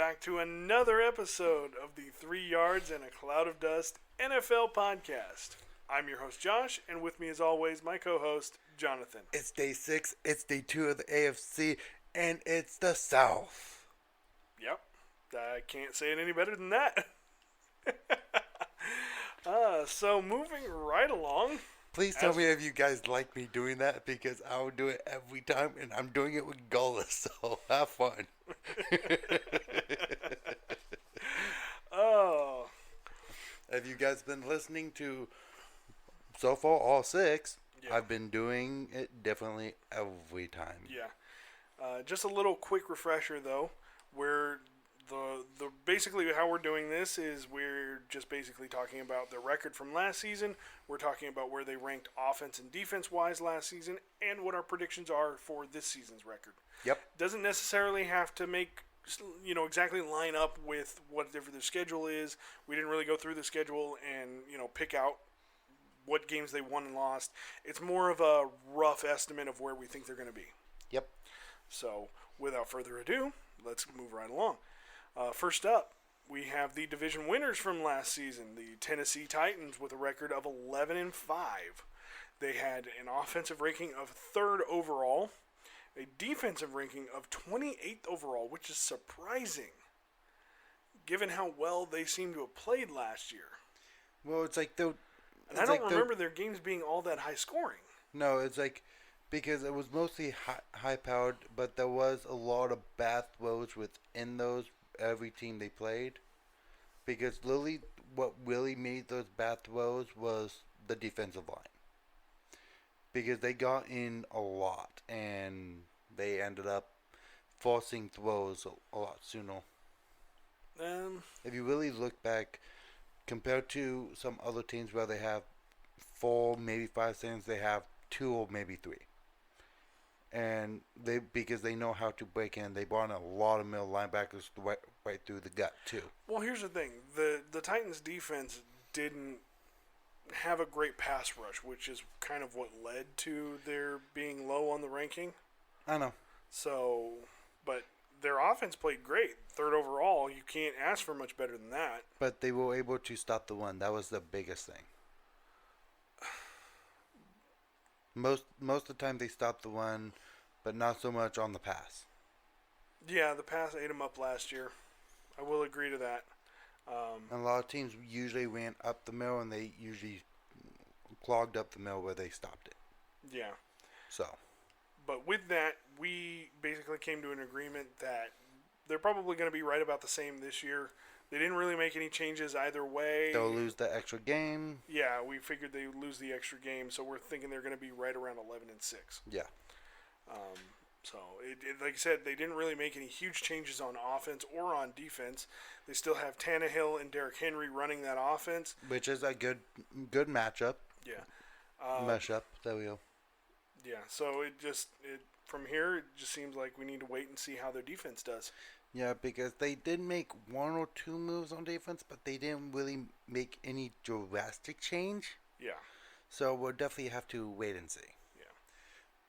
back to another episode of the 3 Yards and a Cloud of Dust NFL podcast. I'm your host, Josh, and with me as always, my co-host, Jonathan. It's day 6, it's day 2 of the AFC, and it's the South. Yep, I can't say it any better than that. So moving right along. Please tell me if you guys like me doing that, because I will do it every time, and I'm doing it with Gullis, so have fun. Oh. Have you guys been listening to, so far, all 6? Yeah. I've been doing it differently every time. Yeah. Just a little quick refresher, though, where the basically how we're doing this is we're just basically talking about the record from last season. We're talking about where they ranked offense and defense wise last season, and what our predictions are for this season's record. Yep. Doesn't necessarily have to make exactly line up with whatever their schedule is. We didn't really go through the schedule and pick out what games they won and lost. It's more of a rough estimate of where we think they're going to be. Yep. So without further ado, let's move right along. First up, we have the division winners from last season, the Tennessee Titans, with a record of 11-5. They had an offensive ranking of 3rd overall, a defensive ranking of 28th overall, which is surprising, given how well they seem to have played last year. Well, it's like the... And I don't remember their games being all that high scoring. No, it's like... Because it was mostly high-powered, but there was a lot of bad throws within those, every team they played. Because what really made those bad throws was the defensive line. Because they got in a lot, and they ended up forcing throws a lot sooner. If you really look back, compared to some other teams where they have 4, maybe 5 seconds, they have 2 or maybe 3. And because they know how to break in, they brought in a lot of middle linebackers right through the gut too. Well, here's the thing: the Titans' defense didn't have a great pass rush, which is kind of what led to their being low on the ranking. I know. So, but their offense played great, 3rd overall. You can't ask for much better than that. But they were able to stop the run. That was the biggest thing. Most of the time they stopped the run, but not so much on the pass. Yeah, the pass ate them up last year. I will agree to that. And a lot of teams usually ran up the middle, and they usually clogged up the middle where they stopped it. Yeah. So. But with that, we basically came to an agreement that they're probably going to be right about the same this year. They didn't really make any changes either way. They'll lose the extra game. Yeah, we figured they would lose the extra game, so we're thinking they're going to be right around 11-6. Yeah. So, like I said, they didn't really make any huge changes on offense or on defense. They still have Tannehill and Derrick Henry running that offense, which is a good matchup. Yeah. Mesh-up. There we go. Yeah. So from here, it just seems like we need to wait and see how their defense does. Yeah, because they did make 1 or 2 moves on defense, but they didn't really make any drastic change. Yeah. So we'll definitely have to wait and see. Yeah.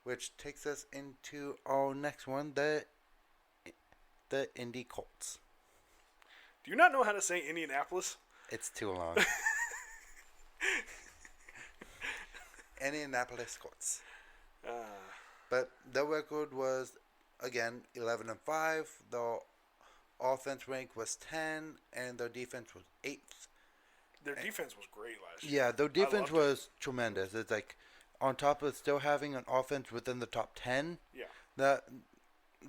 Which takes us into our next one, the Indy Colts. Do you not know how to say Indianapolis? It's too long. Indianapolis Colts. But the record was, again, 11-5. The offense rank was 10, and their defense was 8th. Their defense was great last year. Yeah, their defense was tremendous. It's like, on top of still having an offense within the top 10, yeah,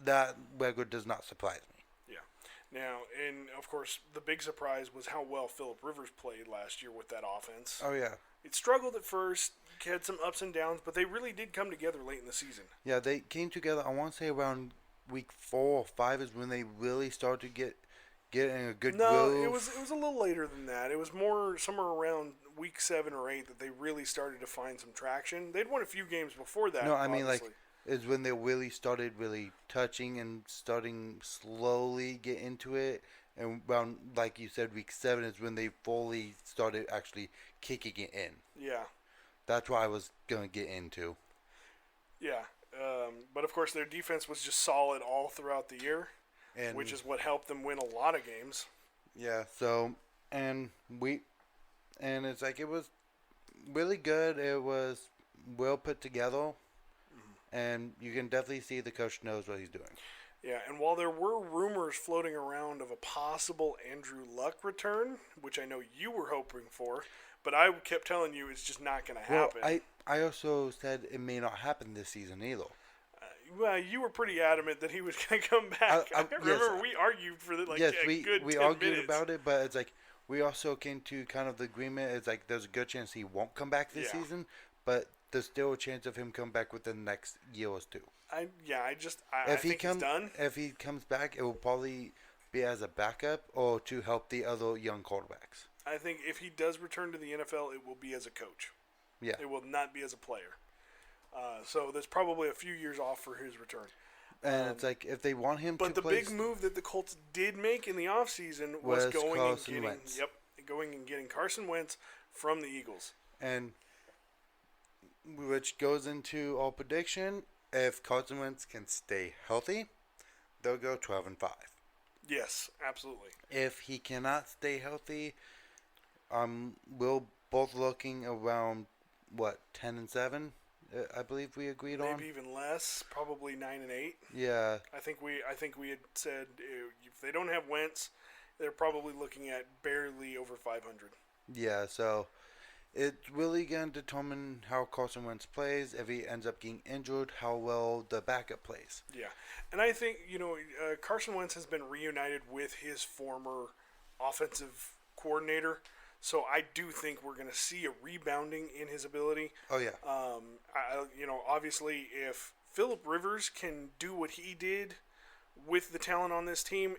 that record does not surprise me. Yeah. Now, and of course, the big surprise was how well Phillip Rivers played last year with that offense. Oh, yeah. It struggled at first, had some ups and downs, but they really did come together late in the season. Yeah, they came together, I want to say around week 4 or 5 is when they really started to get in a good groove. No, it was a little later than that. It was more somewhere around week 7 or 8 that they really started to find some traction. They'd won a few games before that. No, I mean, like, is when they really started touching and starting slowly get into it. And around, like you said, week 7 is when they fully started actually kicking it in. Yeah. That's what I was going to get into. Yeah. But, of course, their defense was just solid all throughout the year. which is what helped them win a lot of games. Yeah. So and it's like it was really good. It was well put together, and you can definitely see the coach knows what he's doing. Yeah, and while there were rumors floating around of a possible Andrew Luck return, which I know you were hoping for, but I kept telling you it's just not going to happen. Well, I also said it may not happen this season either. Well, you were pretty adamant that he was going to come back. I remember we argued for a good 10 argued minutes. about it, but it's like we also came to kind of the agreement. It's like there's a good chance he won't come back this season, but there's still a chance of him come back within the next year or two. I think he's done. If he comes back, it will probably be as a backup or to help the other young quarterbacks. I think if he does return to the NFL, it will be as a coach. Yeah. It will not be as a player. So there's probably a few years off for his return. And it's like if they want him to play... But the big move that the Colts did make in the offseason was going and getting Carson Wentz from the Eagles. And which goes into our prediction. If Carson Wentz can stay healthy, they'll go 12-5. Yes, absolutely. If he cannot stay healthy, we're both looking around 10-7. I believe we agreed on. Maybe even less, probably 9-8. Yeah. I think we had said if they don't have Wentz, they're probably looking at barely over 500. Yeah, so it's really going to determine how Carson Wentz plays. If he ends up getting injured, how well the backup plays. Yeah, and I think Carson Wentz has been reunited with his former offensive coordinator. So I do think we're going to see a rebounding in his ability. Oh yeah. Obviously, if Phillip Rivers can do what he did with the talent on this team,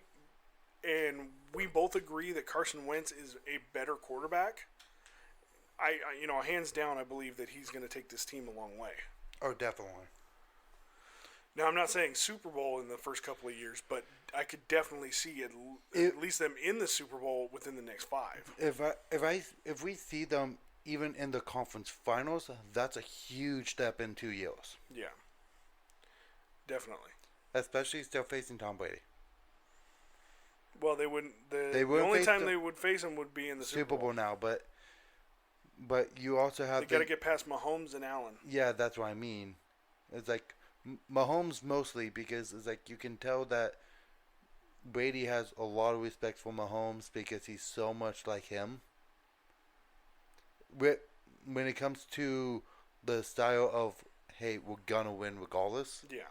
and we both agree that Carson Wentz is a better quarterback, I hands down, I believe that he's going to take this team a long way. Oh, definitely. Now, I'm not saying Super Bowl in the first couple of years, but I could definitely see at least them in the Super Bowl within the next 5. If we see them even in the conference finals, that's a huge step in 2 years. Yeah, definitely. Especially still facing Tom Brady. Well, they wouldn't. The only time they would face him would be in the Super Bowl now, but you also have. They got to get past Mahomes and Allen. Yeah, that's what I mean. It's like Mahomes mostly because it's like you can tell that Brady has a lot of respect for Mahomes because he's so much like him. When it comes to the style of, hey, we're gonna win regardless. Yeah.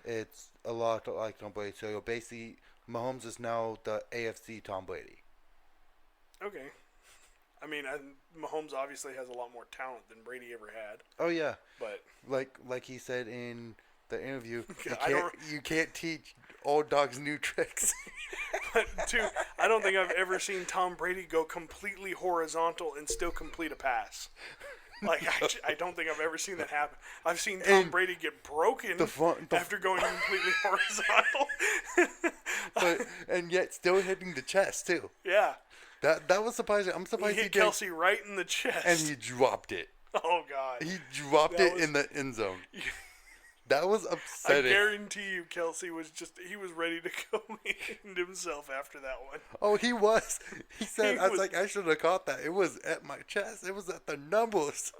It's a lot like Tom Brady. So basically, Mahomes is now the AFC Tom Brady. Okay. I mean, Mahomes obviously has a lot more talent than Brady ever had. Oh yeah, but like he said in the interview, you can't teach old dogs new tricks. But I don't think I've ever seen Tom Brady go completely horizontal and still complete a pass. Like I don't think I've ever seen that happen. I've seen Tom Brady get broken after going completely horizontal. and yet still hitting the chest too. Yeah. That was surprising. I'm surprised he hit Kelsey right in the chest. And he dropped it. Oh, God. He dropped it in the end zone. That was upsetting. I guarantee you Kelsey was ready to go end himself after that one. Oh, he was. He said, I should have caught that. It was at my chest. It was at the numbers.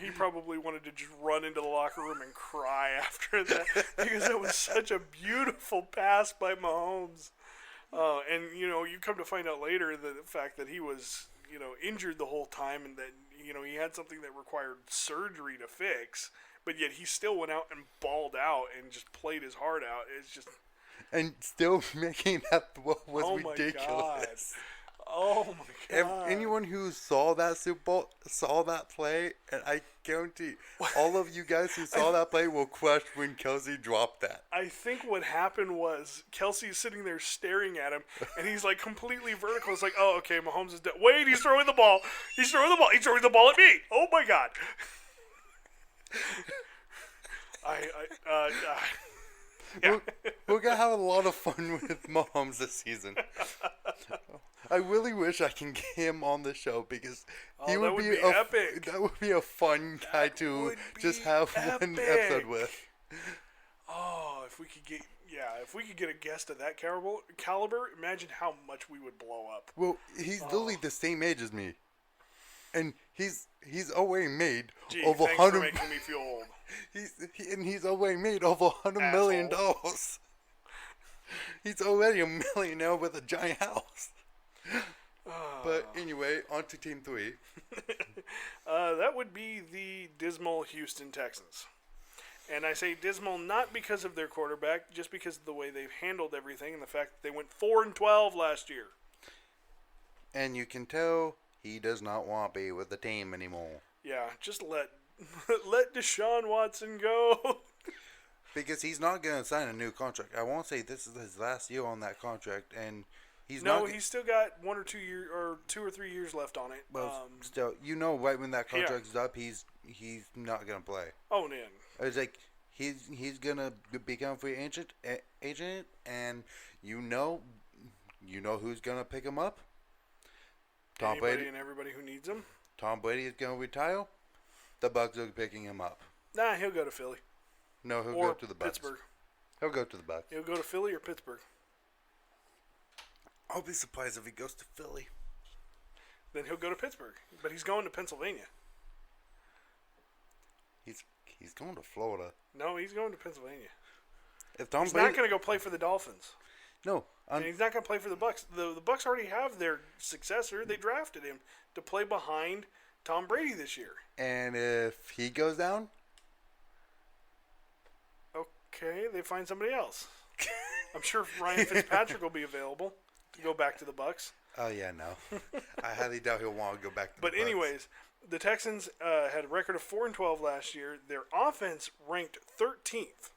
He probably wanted to just run into the locker room and cry after that because it was such a beautiful pass by Mahomes. And, you come to find out later the fact that he was, injured the whole time and that, he had something that required surgery to fix, but yet he still went out and balled out and just played his heart out. It's just... And still making that throw was ridiculous. God. Oh, my God. Anyone who saw that Super Bowl, saw that play, and I guarantee all of you guys who saw that play will crush when Kelsey dropped that. I think what happened was Kelsey's sitting there staring at him, and he's like completely vertical. It's like, oh, okay, Mahomes is dead. Wait, he's throwing the ball. He's throwing the ball. He's throwing the ball at me. Oh, my God. Yeah. We're going to have a lot of fun with Mahomes this season. I really wish I can get him on the show because he would be epic. That would be a fun guy to just have one episode with. Oh, if we could get, Yeah, if we could get a guest of that caliber, imagine how much we would blow up. Well, he's literally the same age as me, and he's already made over thanks for 100. making me feel old. He's already made over $100 million. He's already a millionaire with a giant house. But anyway, on to Team 3. That would be the dismal Houston Texans. And I say dismal not because of their quarterback, just because of the way they've handled everything and the fact that they went 4-12 last year. And you can tell he does not want to be with the team anymore. Yeah, just let Deshaun Watson go. Because he's not going to sign a new contract. I won't say this is his last year on that contract, and he's he's still got 1 or 2 years or 2 or 3 years left on it. Well, still, right when that contract's up, he's not going to play. Oh, man. It's like he's going to become a free agent, and you know who's going to pick him up. Tom Brady and everybody who needs him. Tom Brady is going to retire. The Bucs are picking him up. Nah, he'll go to Philly. No, he'll go to the Bucs. Pittsburgh. He'll go to the Bucs. He'll go to Philly or Pittsburgh. I'll be surprised if he goes to Philly. Then he'll go to Pittsburgh. But he's going to Pennsylvania. He's going to Florida. No, he's going to Pennsylvania. He's not going to go play for the Dolphins. No. And he's not going to play for the Bucs. The Bucs already have their successor. They drafted him to play behind Tom Brady this year. And if he goes down? Okay, they find somebody else. I'm sure Ryan Fitzpatrick will be available to go back to the Bucs. Oh, yeah, no. I highly doubt he'll want to go back to the Bucs. But anyways, the Texans had a record of 4-12 last year. Their offense ranked 13th,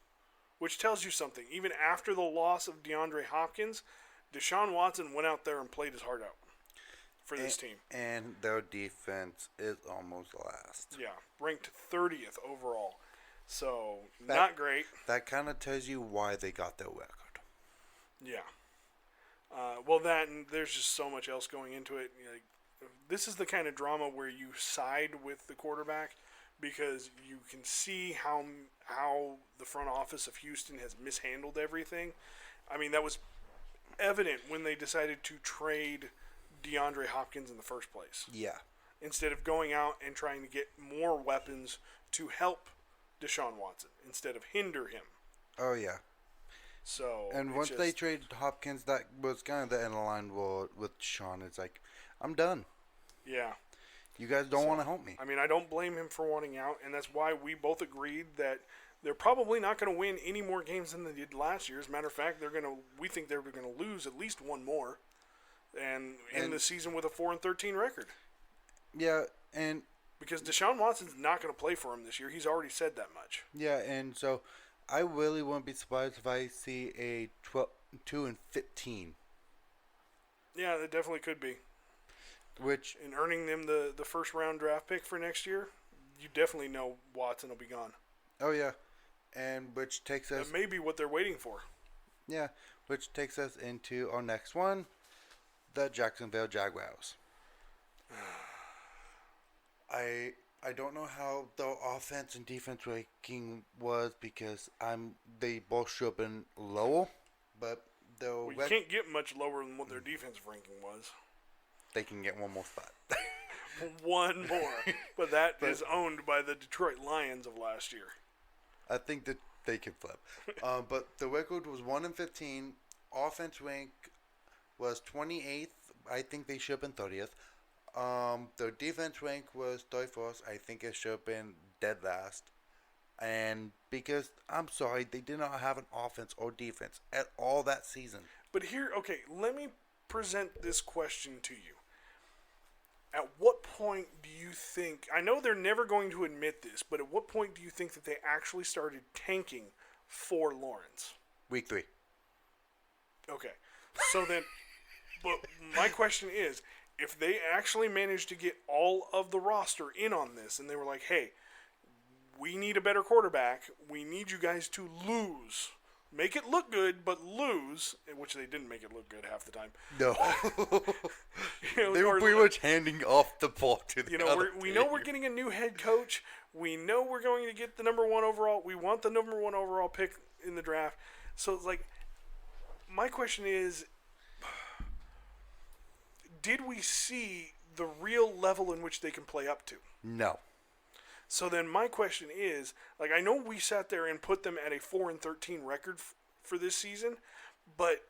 which tells you something. Even after the loss of DeAndre Hopkins, Deshaun Watson went out there and played his heart out for this team. And their defense is almost last. Yeah, ranked 30th overall. So, not great. That kind of tells you why they got their record. Yeah. Well, that and there's just so much else going into it. Like, this is the kind of drama where you side with the quarterback because you can see how the front office of Houston has mishandled everything. I mean, that was evident when they decided to trade DeAndre Hopkins in the first place. Yeah. Instead of going out and trying to get more weapons to help Deshaun Watson instead of hinder him. Oh, yeah. So, and once they traded Hopkins, that was kind of the end of the line with Deshaun. It's like, I'm done. Yeah. You guys don't want to help me. I mean, I don't blame him for wanting out, and that's why we both agreed that they're probably not going to win any more games than they did last year. As a matter of fact, we think they're going to lose at least one more and end the season with a 4-13 record. Yeah, and because Deshaun Watson's not going to play for him this year. He's already said that much. Yeah, and so I really wouldn't be surprised if I see a 2-15. Yeah, that definitely could be. Which in earning them the first round draft pick for next year, you definitely know Watson will be gone. Oh yeah, and which takes us. That may be what they're waiting for. Yeah, which takes us into our next one, the Jacksonville Jaguars. I don't know how the offense and defense ranking was because they both should have been lower, but you can't get much lower than what their defensive ranking was. They can get one more spot. One more, but that is owned by the Detroit Lions of last year. I think that they can flip. But the record was 1-15. Offense rank was 28th. I think they should have been 30th. Their defense rank was 31st. I think it should have been dead last. And because, I'm sorry, they did not have an offense or defense at all that season. But here, okay, let me present this question to you. At what point do you think, I know they're never going to admit this, but at what point do you think that they actually started tanking for Lawrence? Week 3. Okay. So then, but my question is, if they actually managed to get all of the roster in on this, and they were like, hey, we need a better quarterback, we need you guys to lose. Make it look good, but lose, which they didn't make it look good half the time. No. They were pretty much handing off the ball to the other we know we're getting a new head coach. We know we're going to get the number 1 overall. We want the number 1 overall pick in the draft. So, like, my question is, did we see the real level in which they can play up to? No. So then my question is, like, I know we sat there and put them at a 4-13 record for this season, but,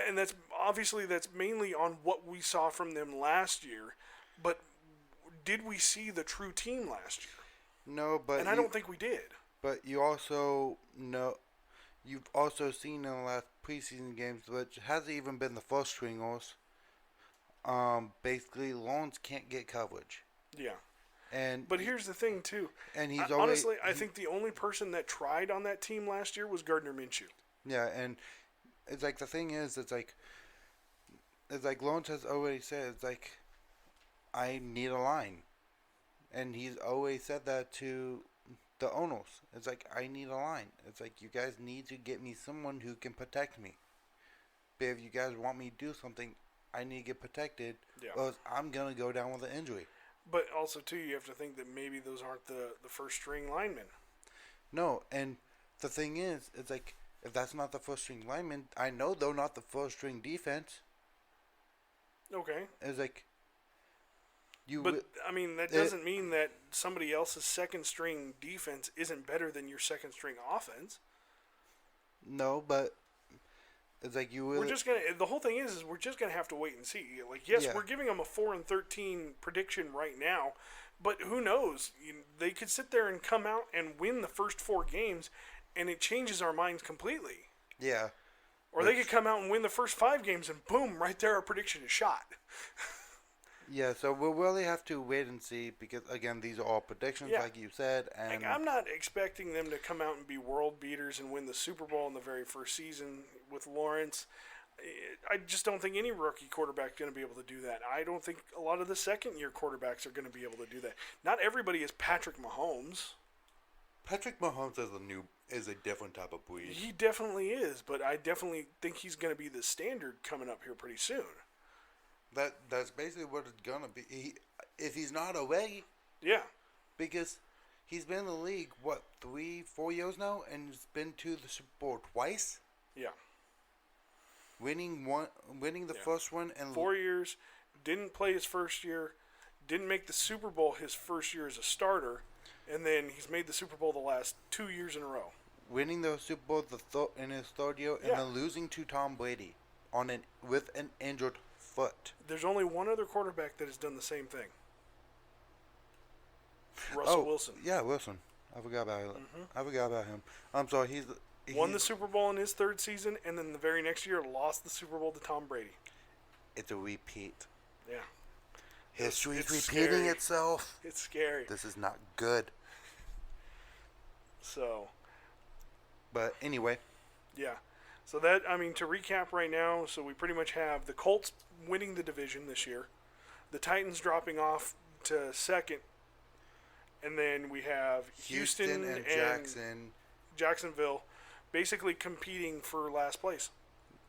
and that's obviously that's mainly on what we saw from them last year, but did we see the true team last year? No, but and I don't think we did. But you also know, you've also seen in the last preseason games, which hasn't even been the first stringers. Basically, Lawrence can't get coverage. Yeah. But here's the thing too. And he's honestly, I think the only person that tried on that team last year was Gardner Minshew. Yeah, and it's like the thing is, it's like Lawrence has already said, it's like, I need a line, and he's always said that to the owners. It's like, I need a line. It's like, you guys need to get me someone who can protect me. But if you guys want me to do something, I need to get protected, or I'm gonna go down with an injury. But also, too, you have to think that maybe those aren't the first string linemen. No, and the thing is, it's like, if that's not the first string lineman, I know they're not the first string defense. Okay. It's like, But, I mean, that doesn't mean that somebody else's second string defense isn't better than your second string offense. No, but it's like you really... The whole thing is we're just going to have to wait and see. Like, yes, Yeah. we're giving them a 4-13 prediction right now, but who knows? They could sit there and come out and win the first 4 games, and it changes our minds completely. Yeah. Or they could come out and win the first 5 games, and boom, right there our prediction is shot. Yeah, so we'll really have to wait and see, because, again, these are all predictions, like you said. And I'm not expecting them to come out and be world beaters and win the Super Bowl in the very first season with Lawrence. I just don't think any rookie quarterback is going to be able to do that. I don't think a lot of the second-year quarterbacks are going to be able to do that. Not everybody is Patrick Mahomes. Patrick Mahomes is a different type of breed. He definitely is, but I definitely think he's going to be the standard coming up here pretty soon. That's basically what it's gonna be. If he's not away, yeah, because he's been in the league 3-4 years now, and he's been to the Super Bowl twice. Yeah, winning the first one, and 4 years. Didn't play his first year. Didn't make the Super Bowl his first year as a starter, and then he's made the Super Bowl the last 2 years in a row. Winning the Super Bowl in his third year, and then losing to Tom Brady with an injured foot. There's only one other quarterback that has done the same thing. Russell Wilson. Yeah, Wilson. I forgot about him. I forgot about him. I'm sorry. He won the Super Bowl in his third season, and then the very next year lost the Super Bowl to Tom Brady. It's a repeat. Yeah. History is repeating itself. It's scary. This is not good. So. But anyway. Yeah. So that, I mean, to recap right now, so we pretty much have the Colts winning the division this year, the Titans dropping off to second, and then we have Houston and Jacksonville basically competing for last place.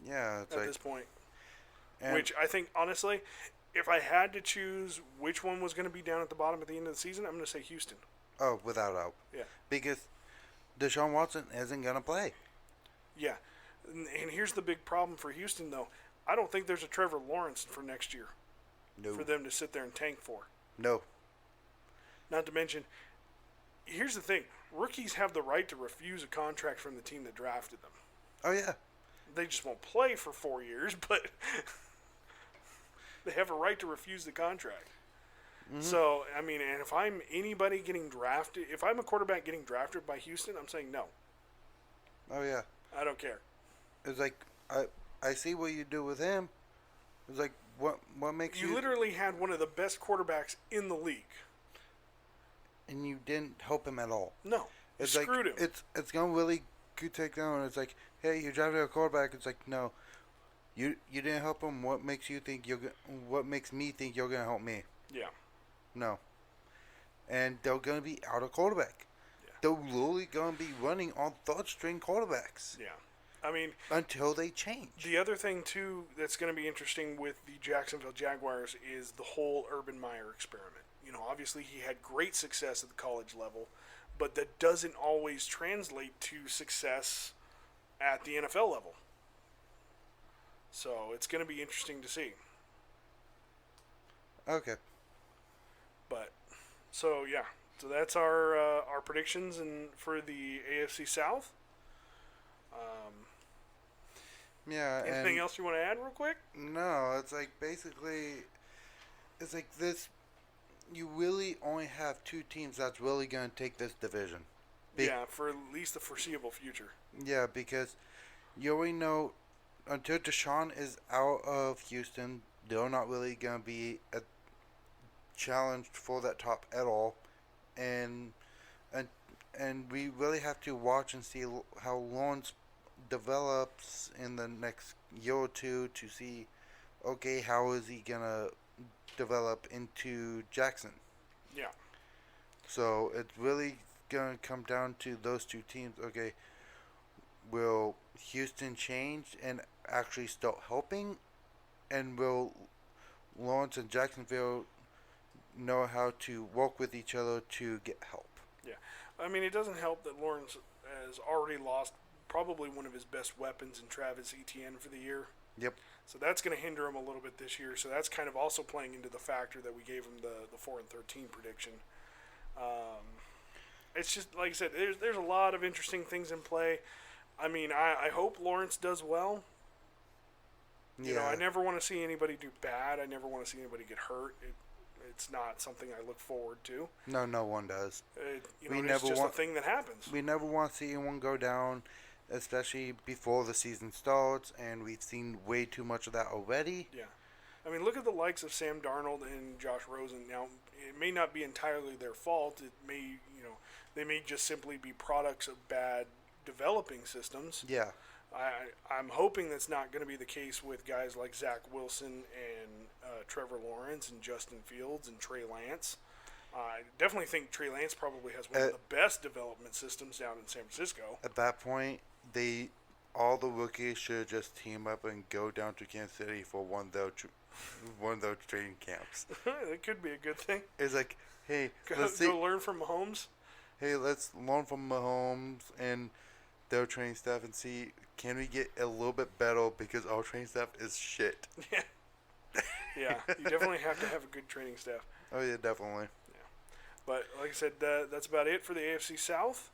Yeah, at this point. Which I think, honestly, if I had to choose which one was going to be down at the bottom at the end of the season, I'm going to say Houston. Oh, without a doubt. Yeah. Because Deshaun Watson isn't going to play. Yeah. And here's the big problem for Houston, though. I don't think there's a Trevor Lawrence for next year. No. For them to sit there and tank for. No. Not to mention, here's the thing. Rookies have the right to refuse a contract from the team that drafted them. Oh, yeah. They just won't play for 4 years, but they have a right to refuse the contract. Mm-hmm. So, I mean, and if I'm anybody getting drafted, if I'm a quarterback getting drafted by Houston, I'm saying no. Oh, yeah. I don't care. It's like, I see what you do with him. It's like, what makes you... You literally had one of the best quarterbacks in the league. And you didn't help him at all. No. It's screwed him. It's going to really take down. It's like, hey, you drafted a quarterback. It's like, no. You didn't help him. What makes me think you're going to help me? Yeah. No. And they're going to be out of quarterback. Yeah. They're literally going to be running on third-string quarterbacks. Yeah. I mean... Until they change. The other thing, too, that's going to be interesting with the Jacksonville Jaguars is the whole Urban Meyer experiment. You know, obviously he had great success at the college level, but that doesn't always translate to success at the NFL level. So it's going to be interesting to see. Okay. But so that's our predictions and for the AFC South. Yeah. Anything else you want to add, real quick? No, it's like basically, it's like this. You really only have two teams that's really going to take this division. Yeah, for at least the foreseeable future. Yeah, because you already know until Deshaun is out of Houston, they're not really going to be a challenged for that top at all, and we really have to watch and see how Lawrence develops in the next year or two to see, okay, how is he gonna develop into Jackson? Yeah. So it's really gonna come down to those two teams. Okay, will Houston change and actually start helping, and will Lawrence and Jacksonville know how to work with each other to get help? Yeah. I mean, it doesn't help that Lawrence has already lost probably one of his best weapons in Travis Etienne for the year. Yep. So that's going to hinder him a little bit this year. So that's kind of also playing into the factor that we gave him the 4-13 prediction. It's just, like I said, there's a lot of interesting things in play. I mean, I hope Lawrence does well. You know, I never want to see anybody do bad. I never want to see anybody get hurt. It's not something I look forward to. No one does. It's just a thing that happens. We never want to see anyone go down, especially before the season starts, and we've seen way too much of that already. Yeah. I mean, look at the likes of Sam Darnold and Josh Rosen. Now, it may not be entirely their fault. It may, they may just simply be products of bad developing systems. Yeah. I'm hoping that's not going to be the case with guys like Zach Wilson and Trevor Lawrence and Justin Fields and Trey Lance. I definitely think Trey Lance probably has one of the best development systems down in San Francisco. At that point, all the rookies should just team up and go down to Kansas City for one of those training camps. That could be a good thing. It's like, hey, go learn from Mahomes. Hey, let's learn from Mahomes and their training staff and see, can we get a little bit better, because our training staff is shit. Yeah. Yeah, you definitely have to have a good training staff. Oh, yeah, definitely. Yeah. But like I said, that's about it for the AFC South.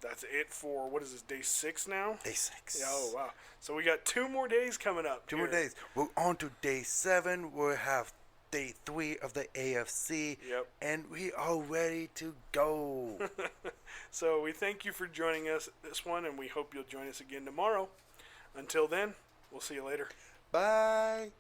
That's it for, what is this, day 6 now? Day 6. Yeah, oh, wow. So we got 2 more days coming up. 2 more days. We're on to day 7. We'll have day 3 of the AFC. Yep. And we are ready to go. So we thank you for joining us this one, and we hope you'll join us again tomorrow. Until then, we'll see you later. Bye.